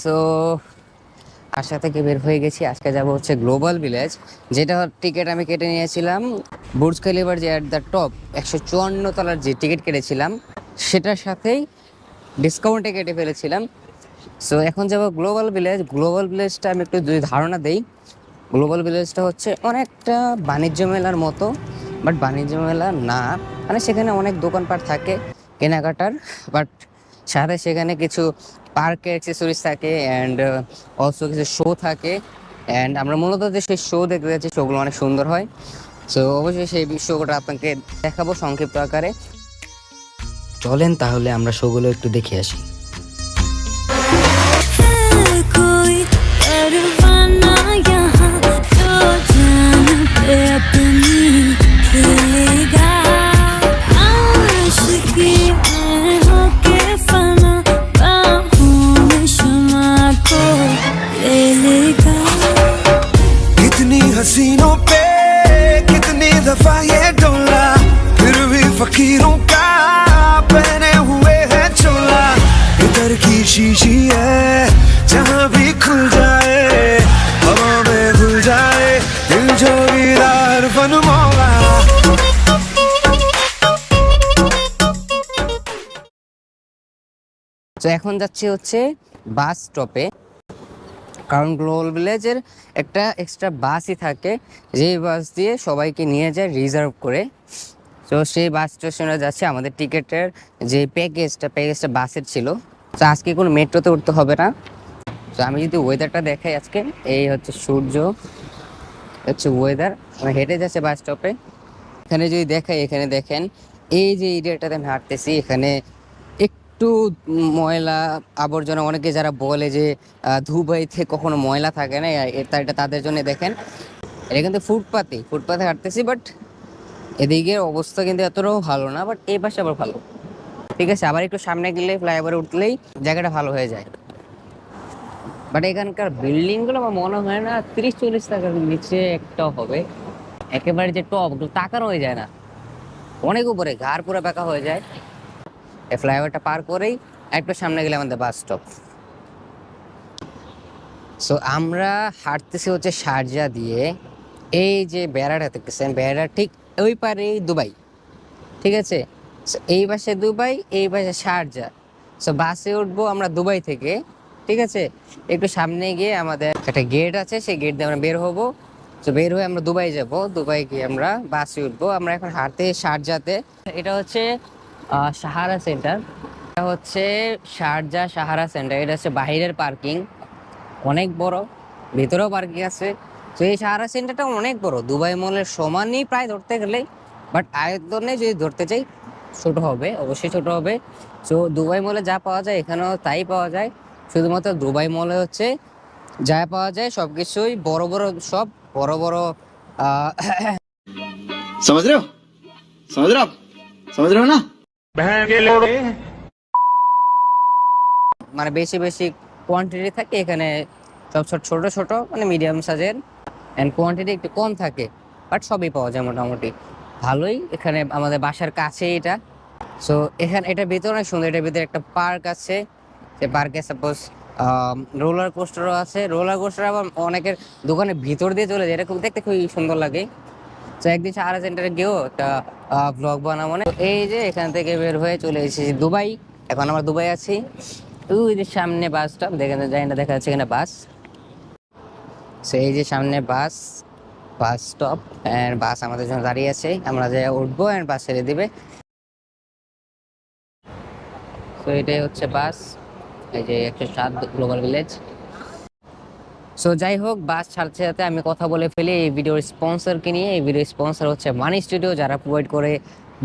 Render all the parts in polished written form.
So আশা থেকে বের হয়ে গেছি। আজকে যাব হচ্ছে গ্লোবাল ভিলেজ, যেটা টিকিট আমি কেটে নিয়েছিলাম বুর্জ খলিফার যে অ্যাট দ্য টপ 154 তলার যে টিকিট কেটেছিলাম সেটার সাথেই ডিসকাউন্টে কেটে ফেলেছিলাম। সো এখন যাব গ্লোবাল ভিলেজ। গ্লোবাল ভিলেজটা আমি একটু যদি ধারণা দেই, গ্লোবাল ভিলেজটা হচ্ছে অনেকটা বাণিজ্য মেলার মতো, বাট বাণিজ্য মেলা না, মানে সেখানে অনেক দোকানপাট থাকে কেনাকাটার, বাট সাথে সেখানে কিছু পার্কের অ্যাক্সেসরিজ থাকে অ্যান্ড অলসো কিছু শো থাকে। অ্যান্ড আমরা মূলত যে সেই শো দেখতে যাচ্ছি, শোগুলো অনেক সুন্দর হয়। সো অবশ্যই সেই শোটা আপনাকে দেখাবো সংক্ষিপ্ত আকারে। চলেন তাহলে আমরা শোগুলো একটু দেখে আসি। कोई परवाना यहाँ तो जान पे अपनी खेलेगा आशिकी में होके फना बाहों में शमा को ले लेगा। कितनी हसीनों पे कितनी दफा ये डोला, फिर भी फकीरों का पहने हुए है चोला। इधर की शीशी है जहाँ भी खुल जाए, हवा में घुल जाए दिल जोगीदार फन मौला। তো এখন যাচ্ছি হচ্ছে বাস স্টপে, কারণ গ্লোবাল ভিলেজের একটা এক্সট্রা বাসই থাকে, যেই বাস দিয়ে সবাইকে নিয়ে যায় রিজার্ভ করে। তো সেই বাস স্টেশনে যাচ্ছে। আমাদের টিকিটের যে প্যাকেজটা বাসের ছিল। তো আজকে কোনো মেট্রোতে উঠতে হবে না। তো আমি যদি ওয়েদারটা দেখাই, আজকে এই হচ্ছে সূর্য, হচ্ছে ওয়েদার, আমি হেঁটে যাচ্ছে বাস স্টপে। এখানে যদি দেখাই, এখানে দেখেন এই যে এরিয়াটাতে আমি হাঁটতেছি, এখানে একটু ময়লা আবর্জনা, অনেকে যারা বলে যে দুবাইতে কখনো ময়লা থাকে না, এটা তাদের জন্য। দেখেন এটা কিন্তু ফুটপাতে হাঁটতেছি, বাট এদিকে অবস্থা কিন্তু এতটাও ভালো না, বাট এই পাশে আবার ভালো। ঠিক আছে, আবার একটু সামনে গেলে ফ্লাইওভারে উঠলেই জায়গাটা ভালো হয়ে যায়। বাট এখানকার বিল্ডিংগুলো আমার মনে হয় না 30-40 টাকার নিচে একটাও হবে। একেবারে যে টপ, তাকানো হয়ে যায় না, অনেক উপরে, ঘাড় পুরো বেঁকা হয়ে যায়। এই ফ্লাইওভারটা পার করেই একটু সামনে গেলে আমাদের বাস স্টপ। সো আমরা হাঁটতেছি হচ্ছে শারজা দিয়ে। এই যে বেড়াটা দেখতেছেন, বেড়া ঠিক ওই পারেই দুবাই। ঠিক আছে, So এই পাশে দুবাই, এই পাশে শারজা। সো বাসে উঠবো আমরা দুবাই থেকে। ঠিক আছে, একটু সামনে গিয়ে আমাদের একটা গেট আছে, সেই গেট দিয়ে আমরা বের হবো। তো বের হয়ে আমরা দুবাই যাব, দুবাই গিয়ে আমরা বাসে উঠবো। আমরা এখন হাঁটতে শারজাতে। এটা হচ্ছে সাহারা সেন্টার, এটা হচ্ছে শারজা সাহারা সেন্টার। এটা হচ্ছে বাহিরের পার্কিং, অনেক বড়, ভেতরেও পার্কিং আছে। তো এই সাহারা সেন্টারটা অনেক বড়, দুবাই মলের সমানই প্রায় ধরতে গেলে, বাট আয়তনে যদি ধরতে চাই ছোট হবে, অবশ্যই ছোট হবে। তো দুবাই মলে যা পাওয়া যায় এখানেও তাই পাওয়া যায়, শুধুমাত্র দুবাই মলে হচ্ছে যা পাওয়া যায় সবকিছুই বড় বড়, সব বড় বড় আহ, समझ रहे हो समझ रहे हो आप समझ रहे हो ना। মানে বেশি বেশি কোয়ান্টিটি থাকে এখানে, সব ছোট ছোট মানে মিডিয়াম সাইজের, অ্যান্ড কোয়ান্টিটি একটু কম থাকে, বাট সবই পাওয়া যায় মোটামুটি ভালোই। এখানে আমাদের বাসার কাছে এটা। সো এখানে এটার ভিতরে অনেক সুন্দর, এটার ভিতরে একটা পার্ক আছে। সে পার্কে সাপোজ রোলার কোস্টারও আছে। রোলার কোস্টার আবার অনেকের দোকানের ভিতর দিয়ে চলে যায়, এটা খুব দেখতে খুবই সুন্দর লাগে। তো একদিন সাহারা সেন্টারে গিয়েও একটা ব্লগ বানাবো। মানে এই যে এখান থেকে বের হয়ে চলে এসেছি দুবাই, এখন আমরা দুবাই আছি। ওই যে সামনে বাস স্টপ, দেখেন যাই না, দেখা যাচ্ছে এখানে বাস। সেই যে সামনে বাস স্টপ, অ্যান্ড বাস আমাদের জন্য দাঁড়িয়ে আছে, আমরা যাই উঠবো অ্যান্ড বাস ছেড়ে দিবে। তো এটাই হচ্ছে বাস, এই যে 107 গ্লোবাল ভিলেজ। সো যাই হোক, বাস ছাড়তে ছাড়তে আমি কথা বলে ফেলি এই ভিডিওর স্পন্সরকে নিয়ে। এই ভিডিওর স্পন্সর হচ্ছে মানি স্টুডিও, যারা প্রোভাইড করে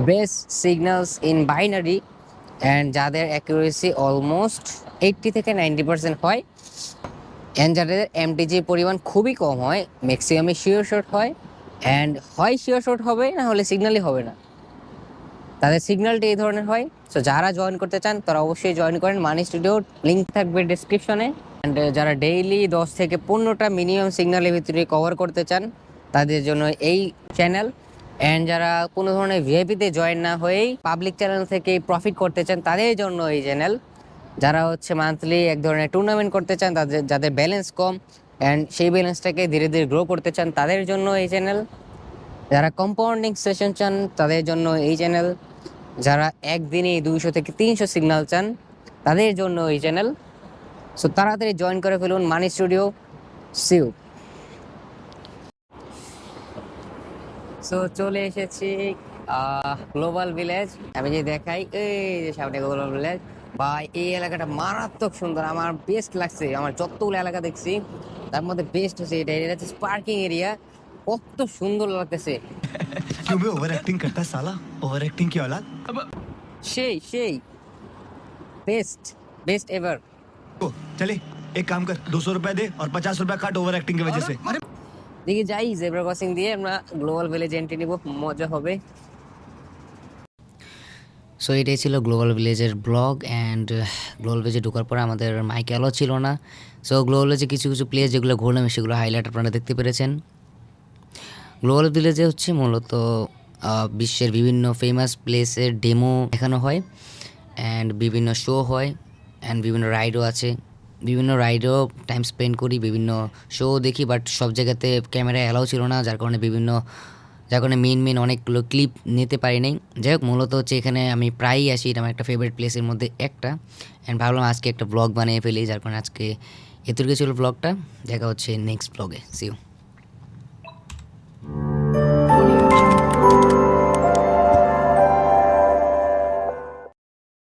best signals in binary, and যাদের অ্যাকুরেসি অলমোস্ট 80 থেকে 90% হয়, অ্যান্ড যাদের এমটিজি পরিমাণ খুবই কম হয়, ম্যাক্সিমামে শিওর শট হয়, অ্যান্ড হয় শিওর শট হবে, না হলে সিগন্যালই হবে না, তাদের সিগন্যালটি এই ধরনের হয়। সো যারা জয়েন করতে চান তারা অবশ্যই জয়েন করেন মানি স্টুডিও, লিঙ্ক থাকবে ডিসক্রিপশনে। অ্যান্ড যারা ডেইলি 10 থেকে 15টা মিনিমাম সিগন্যালের ভিতরে কভার করতে চান তাদের জন্য এই চ্যানেল। অ্যান্ড যারা কোনো ধরনের ভিআইপিতে জয়েন না হয়েই পাবলিক চ্যানেল থেকে প্রফিট করতে চান তাদের জন্য এই চ্যানেল। যারা হচ্ছে মান্থলি এক ধরনের টুর্নামেন্ট করতে চান, যাদের ব্যালেন্স কম অ্যান্ড সেই ব্যালেন্সটাকে ধীরে ধীরে গ্রো করতে চান তাদের জন্য এই চ্যানেল। যারা কম্পাউন্ডিং সেশন চান তাদের জন্য এই চ্যানেল। যারা একদিনে 200 থেকে 300 সিগন্যাল চান তাদের জন্য এই চ্যানেল। সো তাড়াতাড়ি জয়েন করে ফেলুন মানি স্টুডিও। সিউ। সো চলে এসেছি গ্লোবাল ভিলেজ। আমি যে দেখাই এই যে সামনে গ্লোবাল ভিলেজ, ভাই এই এলাকাটা মারাত্মক সুন্দর, আমার বেস্ট লাগছে। আমার যতগুলো এলাকা দেখছি তার মধ্যে বেস্ট হচ্ছে এটা। এটা হচ্ছে পার্কিং এরিয়া, কত সুন্দর লাগতেছে। क्यों बे ओवर एक्टिंग करता है साला ओवर एक्टिंग की औलाद সেই সেই বেস্ট বেস্ট এভার। ओ, चले एक काम कर 200 रुपए दे और 50 रुपए काट ओवर एक्टिंग की वजह से দেখি যাই জেব্রা ক্রসিং দিয়ে আমরা গ্লোবাল ভিলেজ এন্ট্রি নিব, মজা হবে। সো এটাই ছিল গ্লোবাল ভিলেজের ব্লগ। অ্যান্ড গ্লোবাল ভিলেজে ঢোকার পরে আমাদের মাইক অ্যালো ছিল না। সো গ্লোবাল ভিলেজে কিছু কিছু প্লেস যেগুলো ঘুরলাম সেগুলো হাইলাইট আপনারা দেখতে পেরেছেন। গ্লোবাল ভিলেজে হচ্ছে মূলত বিশ্বের বিভিন্ন ফেমাস প্লেসের ডেমো দেখানো হয় অ্যান্ড বিভিন্ন শো হয় অ্যান্ড বিভিন্ন রাইডও আছে। বিভিন্ন রাইডও টাইম স্পেন্ড করি, বিভিন্ন শো দেখি, বাট সব জায়গাতে ক্যামেরা অ্যালাউ ছিল না, যার কারণে মেন অনেকগুলো ক্লিপ নিতে পারি নাই। যাই হোক, মূলত হচ্ছে এখানে আমি প্রায়ই আসি, এটা আমার একটা ফেভারিট প্লেসের মধ্যে একটা। অ্যান্ড ভাবলাম আজকে একটা ব্লগ বানিয়ে ফেলি, যার কারণে আজকে এতটুকু ছিল ব্লগটা। দেখা হচ্ছে নেক্সট ব্লগে। See you.